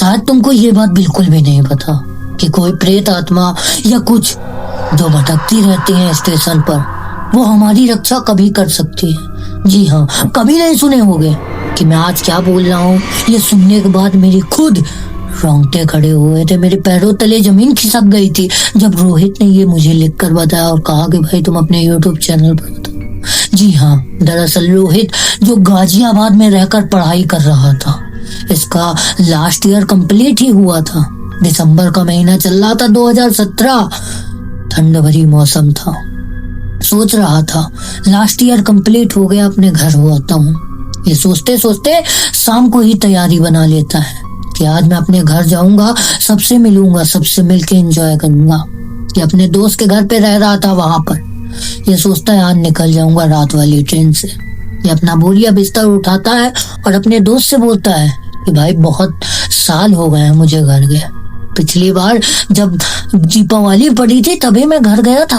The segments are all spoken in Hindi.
शायद तुमको ये बात बिल्कुल भी नहीं पता कि कोई प्रेत आत्मा या कुछ जो भटकती रहती है स्टेशन पर, वो हमारी रक्षा कभी कर सकती है। जी हाँ, कभी नहीं सुने होंगे कि मैं आज क्या बोल रहा हूँ। ये सुनने के बाद मेरी खुद रोंगटे खड़े हुए थे, मेरे पैरों तले जमीन खिसक गई थी जब रोहित ने ये मुझे लिखकर बताया और कहा कि भाई तुम अपने यूट्यूब चैनल पर बताओ। जी हाँ, दरअसल रोहित जो गाजियाबाद में रहकर पढ़ाई कर रहा था, इसका लास्ट ईयर कंप्लीट ही हुआ था। दिसंबर का महीना चल रहा था 2017, ठंड भरी मौसम था। सोच रहा था लास्ट ईयर कंप्लीट हो गया, अपने घर आता हूँ। ये सोचते सोचते शाम को ही तैयारी बना लेता है कि आज मैं अपने घर जाऊंगा, सबसे मिलूंगा, सबसे मिलके एंजॉय करूंगा। ये अपने दोस्त के घर पे रह रहा था, वहां पर ये सोचता है आज निकल जाऊंगा रात वाली ट्रेन से। ये अपना बोरिया बिस्तर उठाता है और अपने दोस्त से बोलता है कि भाई बहुत साल हो गए हैं मुझे घर गए। पिछली बार जब जीपा वाली पड़ी थी तभी मैं घर गया था,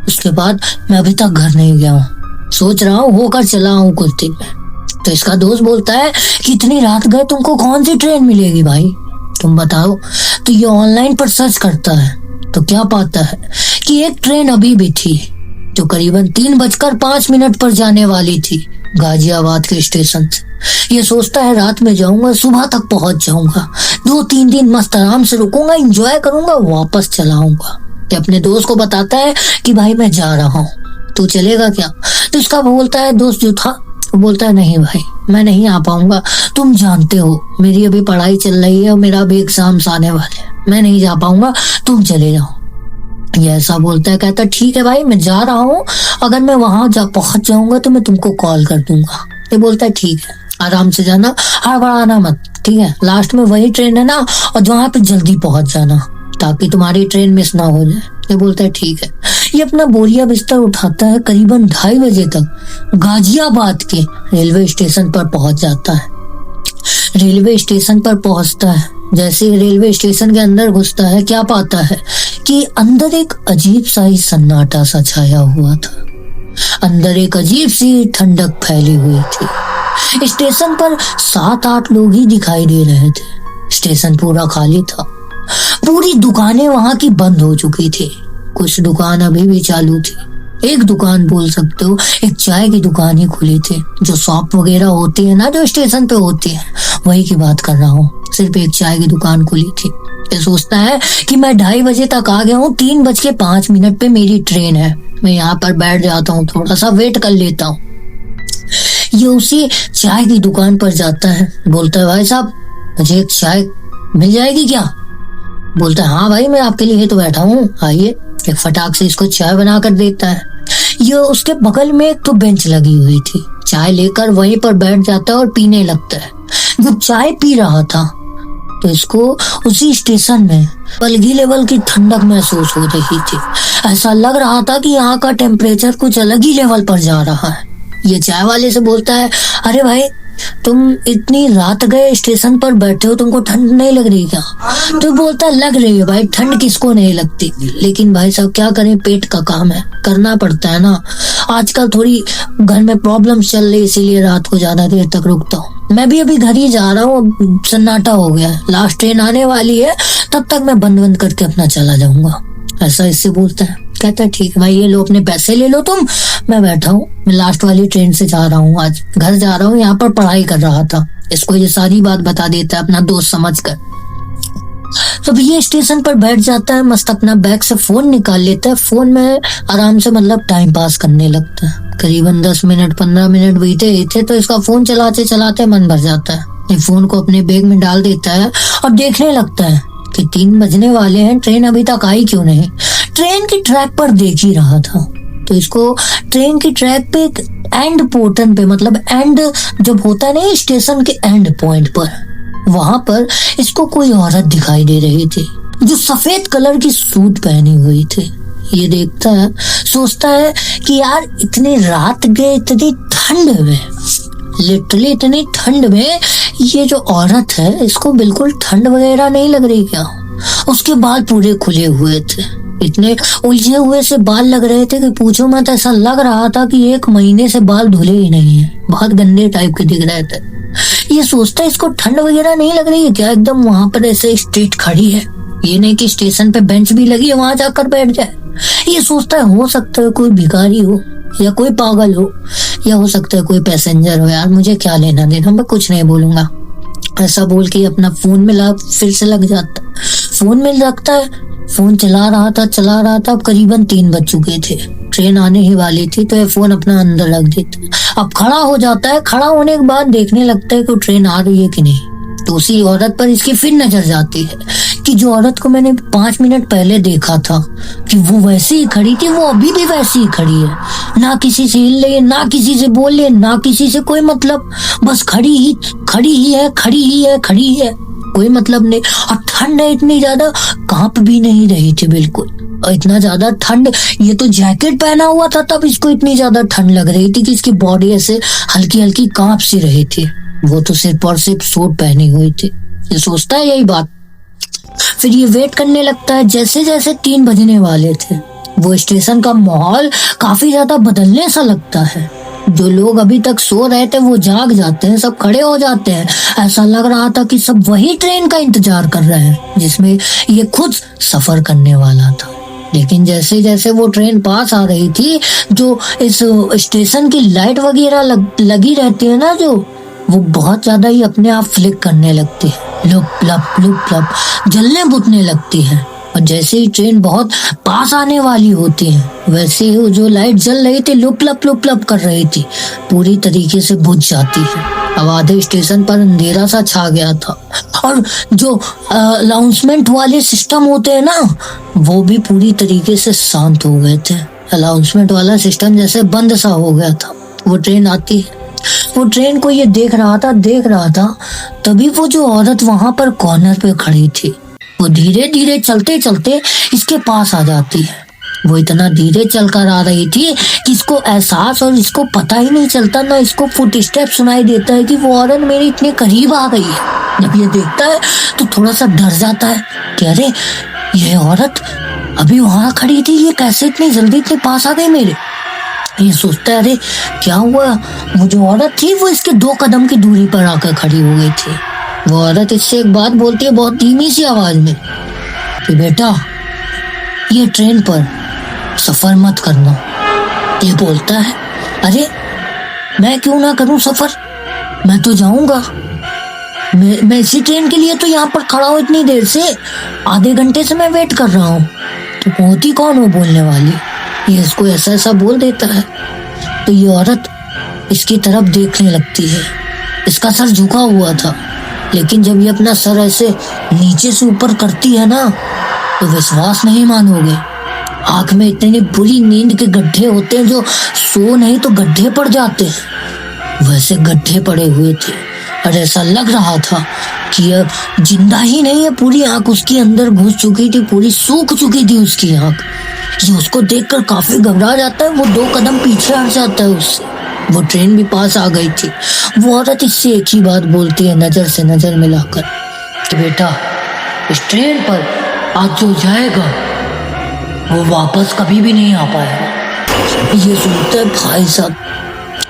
उसके बाद मैं अभी तक घर नहीं गया हूँ। सोच रहा हूँ होकर चला हूँ कुछ दिन में। तो इसका दोस्त बोलता है कि इतनी रात गए तुमको कौन सी ट्रेन मिलेगी भाई, तुम बताओ। तो ये ऑनलाइन पर सर्च करता है तो क्या पाता है कि एक ट्रेन अभी भी थी जो करीबन 3:05 पर जाने वाली थी गाजियाबाद के स्टेशन से। ये सोचता है रात में जाऊंगा, सुबह तक पहुंच जाऊंगा, 2-3 दिन मस्त आराम से रुकूंगा, एंजॉय करूंगा, वापस चला आऊंगा। ये अपने दोस्त को बताता है कि भाई मैं जा रहा हूँ, तू चलेगा क्या। तो उसका बोलता है दोस्त जो था, वो बोलता है नहीं भाई मैं नहीं आ पाऊंगा, तुम जानते हो मेरी अभी पढ़ाई चल रही है और मेरा अभी एग्जाम्स आने वाले हैं, मैं नहीं जा पाऊंगा, तुम चले जाओ। ये ऐसा बोलता है, कहता ठीक है भाई मैं जा रहा हूँ, अगर मैं वहां पहुंच जाऊंगा तो मैं तुमको कॉल कर दूंगा। ये बोलता है ठीक है, आराम से जाना, हड़बड़ाना मत, ठीक है। लास्ट में वही ट्रेन है ना, और वहां पे जल्दी पहुंच जाना ताकि तुम्हारी ट्रेन मिस ना हो जाए। ये बोलता है ठीक है। ये अपना बोरिया बिस्तर उठाता है, करीबन 2:30 बजे तक गाजियाबाद के रेलवे स्टेशन पर पहुंच जाता है। रेलवे स्टेशन पर पहुंचता है, जैसे ही रेलवे स्टेशन के अंदर घुसता है, क्या पाता है कि अंदर एक अजीब सा ही सन्नाटा सा छाया हुआ था। अंदर एक अजीब सी ठंडक फैली हुई थी। स्टेशन पर 7-8 लोग ही दिखाई दे रहे थे। स्टेशन पूरा खाली था, पूरी दुकानें वहां की बंद हो चुकी थी, कुछ दुकान अभी भी चालू थी। एक दुकान बोल सकते हो, एक चाय की दुकान ही खुली थी, जो शॉप वगैरह होती है ना जो स्टेशन पे होती है, वही की बात कर रहा हूँ। सिर्फ एक चाय की दुकान खुली थी। ये सोचता है कि मैं 2:30 बजे तक आ गया हूँ, 3:05 पे मेरी ट्रेन है, मैं यहाँ पर बैठ जाता हूँ, थोड़ा सा वेट कर लेता हूँ। ये उसी चाय की दुकान पर जाता है, बोलता है भाई साहब मुझे एक चाय मिल जाएगी क्या। बोलता है हाँ भाई मैं आपके लिए तो बैठा हूँ, आइए। एक फटाक से इसको चाय बना कर देता है। ये उसके बगल में एक तो बेंच लगी हुई थी, चाय लेकर वहीं पर बैठ जाता है और पीने लगता है। जो चाय पी रहा था तो इसको उसी स्टेशन में अलगी लेवल की ठंडक महसूस हो रही थी। ऐसा लग रहा था कि यहाँ का टेम्परेचर कुछ अलग ही लेवल पर जा रहा है। ये चाय वाले से बोलता है अरे भाई तुम इतनी रात गए स्टेशन पर बैठे हो, तुमको ठंड नहीं लग रही क्या। तो बोलता है लग रही है भाई, ठंड किसको नहीं लगती, लेकिन भाई साहब क्या करें, पेट का काम है, करना पड़ता है ना। आजकल थोड़ी घर में प्रॉब्लम चल रही, इसीलिए रात को ज्यादा देर तक रुकता हूँ। मैं भी अभी घर ही जा रहा हूँ, सन्नाटा हो गया है, लास्ट ट्रेन आने वाली है, तब तक मैं बंद करके अपना चला जाऊंगा। ऐसा इससे बोलता है। कहता है ठीक है भाई ये लो अपने पैसे ले लो तुम, मैं बैठा हूँ, मैं लास्ट वाली ट्रेन से जा रहा हूँ, आज घर जा रहा हूँ, यहाँ पर पढ़ाई कर रहा था। इसको ये सारी बात बता देता है अपना दोस्त समझकर। तो ये स्टेशन पर बैठ जाता है, मस्त अपना बैग से फोन निकाल लेता है, फोन में आराम से मतलब टाइम पास करने लगता है। करीबन 10 मिनट 15 मिनट बीते थे तो इसका फोन चलाते चलाते मन भर जाता है। ये फोन को अपने बैग में डाल देता है और देखने लगता है कि 3 बजने वाले हैं, ट्रेन अभी तक आई क्यों नहीं। ट्रेन की ट्रैक पर देख ही रहा था तो इसको ट्रेन की ट्रैक पे एंड पोर्टन पे, मतलब एंड जब होता है ना स्टेशन के एंड पॉइंट पर, वहां पर इसको कोई औरत दिखाई दे रही थी जो सफेद कलर की सूट पहनी हुई थी। ये देखता है, सोचता है कि यार इतनी रात गए, इतनी ठंड में, लिटरली इतनी ठंड में ये जो औरत है इसको बिल्कुल ठंड वगैरह नहीं लग रही क्या। उसके बाल पूरे खुले हुए थे, इतने उलझे हुए से बाल लग रहे थे कि पूछो मत। ऐसा लग रहा था कि 1 महीने से बाल धुले ही नहीं है, बहुत गंदे टाइप के दिख रहे थे। ये सोचता है इसको ठंड वगैरह नहीं लग रही है क्या, एकदम वहां पर ऐसे स्ट्रेट खड़ी है, ये नहीं कि स्टेशन पे बेंच भी लगी है वहां जाकर बैठ जाए। ये सोचता है हो सकता है कोई भिखारी हो या कोई पागल हो या हो सकता है कोई पैसेंजर हो, यार मुझे क्या लेना देना, मैं कुछ नहीं बोलूंगा। ऐसा बोल के अपना फोन में फिर से लग जाता, फोन में लगता है। फोन चला रहा था। अब करीबन 3 बज चुके थे, ट्रेन आने ही वाली थी, तो ये फोन अपना अंदर रख देता। अब खड़ा हो जाता है, खड़ा होने के बाद देखने लगता है कि ट्रेन आ रही है कि नहीं। तो उसी औरत पर इसकी फिर नजर जाती है कि जो औरत को मैंने 5 मिनट पहले देखा था कि वो वैसे ही खड़ी थी, वो अभी भी वैसी ही खड़ी है। ना किसी से हिल रही है, ना किसी से बोल रही है, ना किसी से कोई मतलब, बस खड़ी ही है, कोई मतलब नहीं। और ठंड है इतनी ज्यादा, कांप भी नहीं रही थी बिल्कुल। और इतना ज्यादा ठंड, ये तो जैकेट पहना हुआ था तब इसको इतनी ज्यादा ठंड लग रही थी कि इसकी बॉडी ऐसे हल्की हल्की कांप सी रही थी। वो तो सिर्फ और सिर्फ सूट पहनी हुई थी। ये सोचता है यही बात, फिर ये वेट करने लगता है। जैसे जैसे 3 बजने वाले थे, वो स्टेशन का माहौल काफी ज्यादा बदलने सा लगता है। जो लोग अभी तक सो रहे थे वो जाग जाते हैं, सब खड़े हो जाते हैं। ऐसा लग रहा था कि सब वही ट्रेन का इंतजार कर रहे हैं जिसमें ये खुद सफर करने वाला था। लेकिन जैसे जैसे वो ट्रेन पास आ रही थी, जो इस स्टेशन की लाइट वगैरह लगी रहती है ना, जो वो बहुत ज्यादा ही अपने आप फ्लिक करने लगती है, लुप लप जलने बुझने लगती है। और जैसे ही ट्रेन बहुत पास आने वाली होती है, वैसे ही वो जो लाइट जल रही थी लुप लप कर रही थी, पूरी तरीके से बुझ जाती है। अब आधे स्टेशन पर अंधेरा सा छा गया था। और जो अनाउंसमेंट वाले सिस्टम होते हैं ना, वो भी पूरी तरीके से शांत हो गए थे। अनाउंसमेंट वाला सिस्टम जैसे बंद सा हो गया था। वो ट्रेन आती है, वो ट्रेन को ये देख रहा था। तभी वो जो औरत वहां पर कॉर्नर पे खड़ी थी, वो धीरे धीरे चलते चलते इसके पास आ जाती है। वो इतना धीरे चलकर आ रही थी कि इसको एहसास और इसको पता ही नहीं चलता, ना इसको फुटस्टेप सुनाई देता है कि वो औरत मेरे इतने करीब आ गई है। जब ये देखता है तो थोड़ा सा डर जाता है कि अरे ये औरत अभी वहां खड़ी थी, ये कैसे इतनी जल्दी इतने पास आ गई मेरे। ये सोचता है अरे क्या हुआ, वो जो औरत थी वो इसके 2 कदम की दूरी पर आकर खड़ी हो गई थी। वो औरत इससे एक बात बोलती है बहुत धीमी सी आवाज में कि बेटा ये ट्रेन पर सफर मत करना। ये बोलता है अरे मैं क्यों ना करूं सफर, मैं तो जाऊंगा, मैं इसी ट्रेन के लिए तो यहाँ पर खड़ा हूँ इतनी देर से, आधे घंटे से मैं वेट कर रहा हूँ। तो होती कौन हो बोलने वाली, ये इसको ऐसा बोल देता है। तो ये औरत इसकी तरफ देखने लगती है। इसका सर झुका हुआ था, लेकिन जब ये अपना सर ऐसे नीचे से ऊपर करती है ना, तो विश्वास नहीं मानोगे, आंख में इतनी बुरी नींद के गड्ढे होते हैं, जो सो नहीं तो गड्ढे पड़ जाते हैं, वैसे गड्ढे पड़े हुए थे। और ऐसा लग रहा था कि अब जिंदा ही नहीं है, पूरी आंख उसके अंदर घुस चुकी थी, पूरी सूख चुकी थी उसकी आंख। ये उसको देखकर काफी घबरा जाता है, वो 2 कदम पीछे हट जाता है उससे। वो ट्रेन भी पास आ गई थी। वो औरत इससे एक ही बात बोलती है नजर से नजर मिलाकर कि बेटा इस ट्रेन पर आज जो जाएगा वो वापस कभी भी नहीं आ पाएगा। ये सुनता है भाई साहब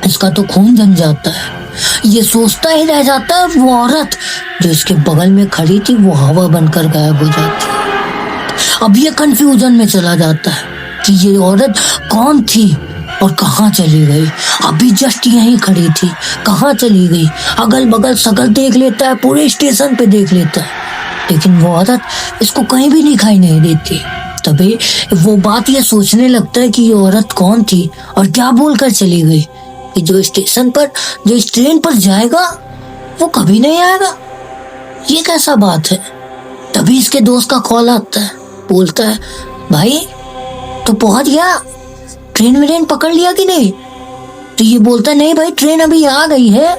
इसका तो खून जम जाता है। ये सोचता ही रह जाता है, वो औरत जो इसके बगल में खड़ी थी वो हवा बनकर गायब हो जाती है। अब ये कंफ्यूजन में चला जाता है कि ये औरत कौन थी और कहाँ चली गई। अभी जस्ट यहीं खड़ी थी, कहाँ चली गई। अगल बगल सगल देख लेता है, पूरे स्टेशन पे देख लेता है, लेकिन वो औरत इसको कहीं भी दिखाई नहीं देती। तभी वो बात ये सोचने लगता है कि ये औरत कौन थी और क्या बोलकर चली गई कि जो स्टेशन पर, जो इस ट्रेन पर जाएगा वो कभी नहीं आएगा। ये कैसा बात है। तभी इसके दोस्त का कॉल आता है, बोलता है भाई तो पहुंच गया, ट्रेन में पकड़ लिया कि नहीं। तो ये बोलता है नहीं भाई ट्रेन अभी आ गई है,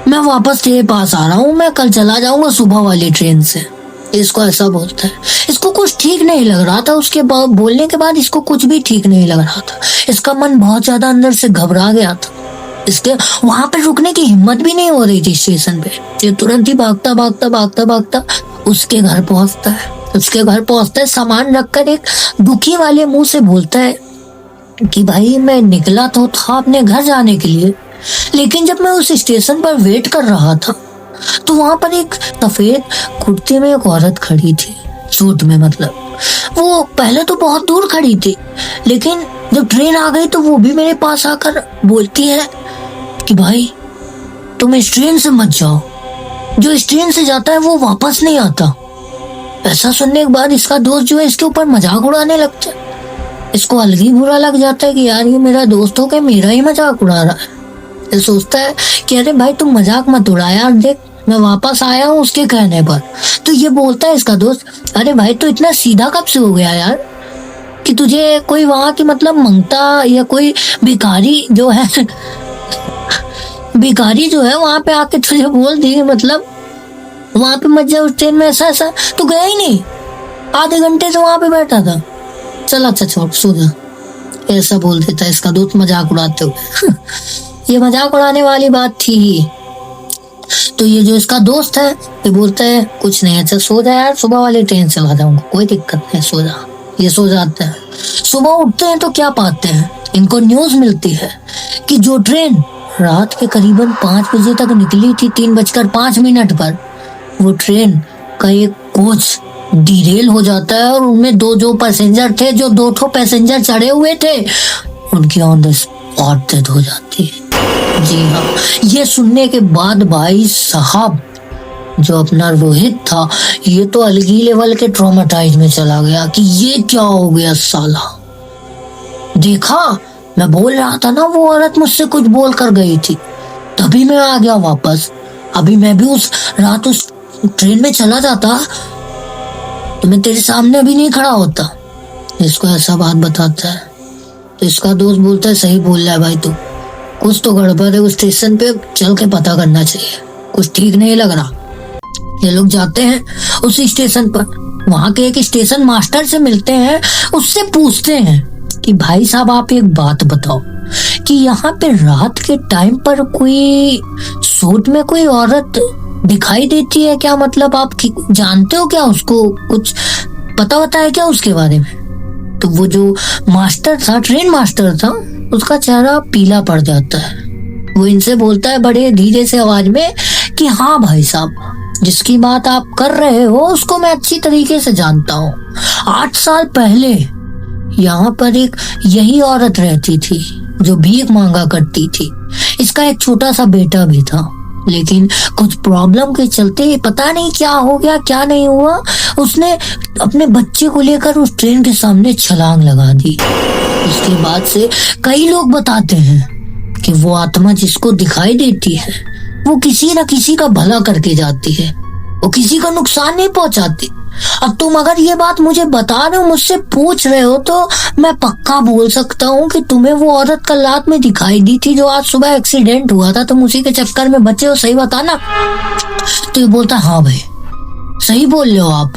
मैं वापस तेरे पास आ रहा हूँ, मैं कल चला जाऊंगा सुबह वाली ट्रेन से। इसको ऐसा बोलता है। इसको कुछ ठीक नहीं लग रहा था, उसके बोलने के बाद इसको कुछ भी ठीक नहीं लग रहा था। इसका मन बहुत ज्यादा अंदर से घबरा गया था। इसके वहां पे रुकने की हिम्मत भी नहीं हो रही थी स्टेशन पे। ये तुरंत ही भागता उसके घर पहुंचता है। उसके घर पहुंचता है, सामान रखकर एक दुखी वाले मुंह से बोलता है कि भाई मैं निकला तो था अपने घर जाने के लिए, लेकिन जब मैं उस स्टेशन पर वेट कर रहा था तो वहां पर एक सफेद कुर्ते में एक औरत खड़ी थी, सूट में मतलब। वो पहले तो बहुत दूर खड़ी थी, लेकिन जब ट्रेन आ गई तो वो भी मेरे पास आकर बोलती है कि भाई तुम इस ट्रेन से मत जाओ, जो इस ट्रेन से जाता है वो वापस नहीं आता। ऐसा सुनने के बाद इसका दोस्त जो है इसके ऊपर मजाक उड़ाने लगता है। इसको अलग ही बुरा लग जाता है कि यार ये मेरा दोस्त हो के मेरा ही मजाक उड़ा रहा है। ये सोचता है कि अरे भाई तुम मजाक मत उड़ा यार, देख मैं वापस आया हूँ उसके कहने पर। तो ये बोलता है इसका दोस्त, अरे भाई तो इतना सीधा कब से हो गया यार कि तुझे कोई वहां की मतलब मंगता या कोई भिखारी जो है भिखारी जो है वहां पे आके तुझे बोल दी मतलब वहां पे मत जा उस ट्रेन में, ऐसा तू गया ही नहीं, आधे घंटे से वहां पे बैठा था, चल अच्छा छोड़ सो जा। ऐसा बोल देता है इसका दोस्त मजाक उड़ाते हुए। ये मजाक उड़ाने वाली बात थी ही। तो ये जो इसका दोस्त है ये बोलता है कुछ नहीं, अच्छा सो जा यार, सुबह वाली ट्रेन से आ जाऊंगा, कोई दिक्कत नहीं, सो जा। ये सो जाते हैं। सुबह उठते हैं तो क्या पाते हैं, इनको न्यूज मिलती है कि जो ट्रेन रात के करीबन 5 बजे तक निकली थी 3:05 पर, वो ट्रेन का एक कोच डिरेल हो जाता है और उनमें जो पैसेंजर थे, जो 2 पैसेंजर चढ़े हुए थे, उनकी ऑन द स्पॉट डेथ हो जाती है। जी हाँ, ये सुनने के बाद भाई साहब जो अपना रोहित था ये तो अलग ही लेवल के ट्रॉमेटाइज में चला गया कि ये क्या हो गया साला। देखा मैं बोल रहा था ना वो औरत मुझसे कुछ बोल कर गई थी, तभी मैं आ गया वापस। अभी मैं भी उस रात उस ट्रेन में चला जाता तो मैं तेरे सामने अभी नहीं खड़ा होता। इसको ऐसा बात बताता है तो इसका दोस्त बोलता है सही बोल रहा है भाई, तू कुछ तो गड़बड़ है, उस स्टेशन पे चल के पता करना चाहिए, कुछ ठीक नहीं लग रहा। ये लोग जाते हैं उस स्टेशन पर, वहां के एक स्टेशन मास्टर से मिलते हैं, उससे पूछते हैं कि भाई साहब आप एक बात बताओ कि यहाँ पे रात के टाइम पर कोई सूट में कोई औरत दिखाई देती है क्या, मतलब आप जानते हो क्या, उसको कुछ पता होता है क्या उसके बारे में। तो वो जो मास्टर था, ट्रेन मास्टर था, उसका चेहरा पीला पड़ जाता है। वो इनसे बोलता है बड़े धीरे से आवाज में कि हाँ भाई साहब, जिसकी बात आप कर रहे हो उसको मैं अच्छी तरीके से जानता हूँ। 8 साल पहले यहाँ पर एक यही औरत रहती थी जो भीख मांगा करती थी। इसका एक छोटा सा बेटा भी था, लेकिन कुछ प्रॉब्लम के चलते पता नहीं क्या हो गया क्या नहीं हुआ, उसने अपने बच्चे को लेकर उस ट्रेन के सामने छलांग लगा दी। उसके बाद से कई लोग बताते हैं कि वो आत्मा जिसको दिखाई देती है वो किसी न किसी का भला करके जाती है, वो किसी का नुकसान नहीं पहुंचाती। अब तुम अगर ये बात मुझे बता रहे हो, मुझसे पूछ रहे हो, तो मैं पक्का बोल सकता हूँ कि तुम्हें वो औरत कल रात में दिखाई दी थी जो आज सुबह एक्सीडेंट हुआ था, तुम उसी के चक्कर में बचे हो, सही बताना। तो ये बोलता हाँ भाई सही बोल रहे हो आप,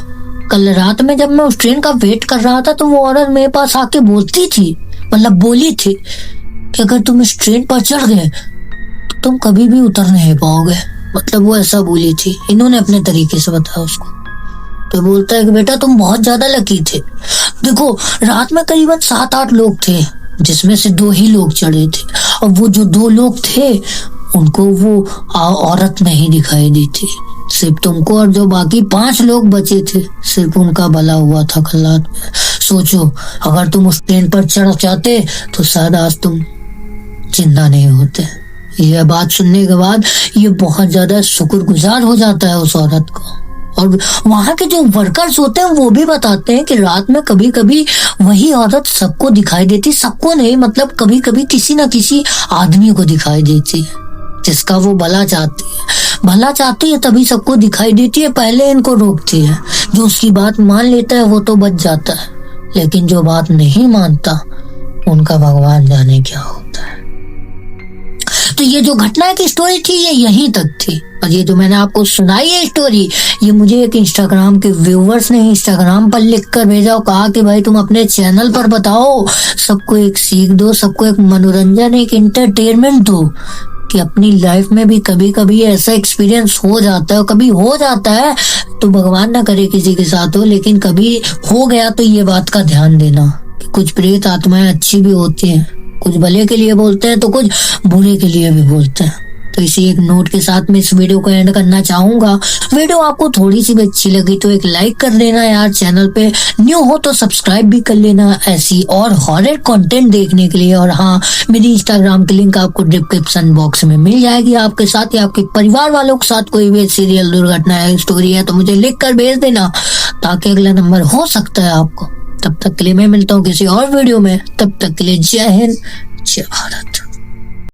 कल रात में जब मैं उस ट्रेन का वेट कर रहा था तो वो औरत मेरे पास आके बोलती थी, मतलब बोली थी कि अगर तुम इस ट्रेन पर चढ़ गए तो तुम कभी भी उतर नहीं पाओगे, मतलब वो ऐसा बोली थी। इन्होंने अपने तरीके से बताया उसको। तो बोलता है कि बेटा तुम बहुत ज्यादा लकी थे, देखो रात में करीबन 7-8 लोग थे जिसमें से 2 ही लोग चढ़े थे, और वो जो 2 लोग थे उनको वो औरत नहीं दिखाई दी थी, सिर्फ तुमको और जो बाकी 5 लोग बचे थे सिर्फ उनका भला हुआ था कल रात में। सोचो अगर तुम उस ट्रेन पर चढ़ जाते तो शायद आज तुम जिंदा नहीं होते। यह बात सुनने के बाद ये बहुत ज्यादा शुक्रगुजार हो जाता है उस औरत को। और वहां के जो वर्कर्स होते हैं वो भी बताते हैं कि रात में कभी कभी वही औरत सबको दिखाई देती, सबको नहीं मतलब कभी कभी किसी न किसी आदमी को दिखाई देती है जिसका वो भला चाहती है। भला चाहती है तभी सबको दिखाई देती है, पहले इनको रोकती है। जो उसकी बात मान लेता है वो तो बच जाता है, लेकिन जो बात नहीं मानता उनका भगवान जाने क्या होता है। तो ये जो घटना की स्टोरी थी ये यहीं तक थी, और ये जो मैंने आपको सुनाई है स्टोरी, ये मुझे एक इंस्टाग्राम के व्यूवर्स ने इंस्टाग्राम पर लिख कर भेजा और कहा कि भाई तुम अपने चैनल पर बताओ, सबको एक सीख दो, सबको एक मनोरंजन, एक इंटरटेनमेंट दो कि अपनी लाइफ में भी कभी कभी ऐसा एक्सपीरियंस हो जाता है, कभी हो जाता है तो भगवान ना करे किसी के साथ हो, लेकिन कभी हो गया तो ये बात का ध्यान देना कि कुछ प्रेत आत्माएं अच्छी भी होती हैं, कुछ भले के लिए बोलते हैं तो कुछ बुरे के लिए भी बोलते हैं। तो इसी एक नोट के साथ मैं इस वीडियो को एंड करना चाहूंगा। वीडियो आपको थोड़ी सी भी अच्छी लगी तो एक लाइक कर लेना यार, चैनल पे न्यू हो तो सब्सक्राइब भी कर लेना ऐसी और हॉरर कंटेंट देखने के लिए। और हाँ, मेरी इंस्टाग्राम की लिंक आपको डिस्क्रिप्शन बॉक्स में मिल जाएगी। आपके साथ या आपके परिवार वालों के साथ कोई भी सीरियल दुर्घटना है, स्टोरी है तो मुझे लिख कर भेज देना, ताकि अगला नंबर हो सकता है आपको। तब तक के लिए मैं मिलता हूँ किसी और वीडियो में, तब तक के लिए जय हिंद, जय भारत।